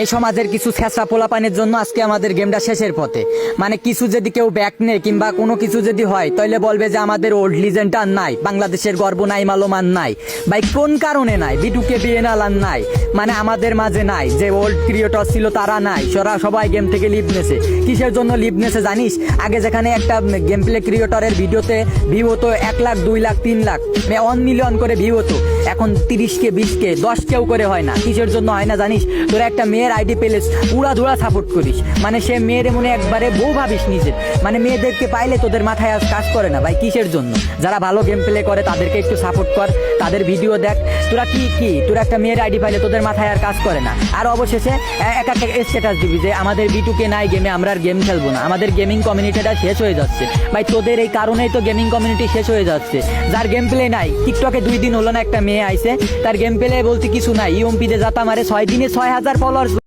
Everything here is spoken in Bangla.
এই সমাজের কিছু ছেঁচড়া পোলাপানের জন্য আজকে আমাদের গেমটা শেষের পথে। মানে কিছু যদি কেউ ব্যাক নেয় কিংবা কোনো কিছু যদি হয় তাহলে বলবে যে আমাদের ওল্ড লিজেন্ড আর নাই, বাংলাদেশের গর্ব নাই, মালোমান নাই। ভাই কোন কারণে নাই? বিটুকে বিএনএল আর নাই, মানে আমাদের মাঝে নাই। যে ওল্ড ক্রিয়েটর ছিল তারা নাই, সবাই গেম থেকে লিভ নেছে। কিসের জন্য লিভ নেছে জানিস? আগে যেখানে একটা গেম প্লে ক্রিয়েটরের ভিডিওতে ভিউ হতো 1 লাখ 2 লাখ 3 লাখ 1 মিলিয়ন করে ভিউ হতো, এখন 30কে 20কে 10কেও করে হয় না। কিসের জন্য হয় না জানিস? তোরা একটা মেয়ের আইডি পেলেস উড়াধুরা সাপোর্ট করিস, মানে সে মেয়ের মনে একবারে বউ ভাবিস নিজের, মানে মেয়েদেরকে পাইলে তোদের মাথায় আজ কাজ করে না। ভাই কিসের জন্য? যারা ভালো গেম প্লে করে তাদেরকে একটু সাপোর্ট কর, তাদের ভিডিও দেখ। তোরা তোরা একটা মেয়ের আইডি পাইলে তোদের মাথায় আর কাজ করে না। আর অবশেষে একটা স্ট্যাটাস দিবি যে আমাদের বিটুকে নাই গেমে, আমরা আর গেম খেলবো না, আমাদের গেমিং কমিউনিটিটা শেষ হয়ে যাচ্ছে। ভাই তোদের এই কারণেই তো গেমিং কমিউনিটি শেষ হয়ে যাচ্ছে। যার গেম প্লে নাই, টিকটকে 2 দিন হলো না একটা মেয়ে আইছে, তার গেম প্লে বলতে কিছু নাই, ইউএমপিতে যাতা মারে 6 দিনে 6000 ফলোয়ার্স।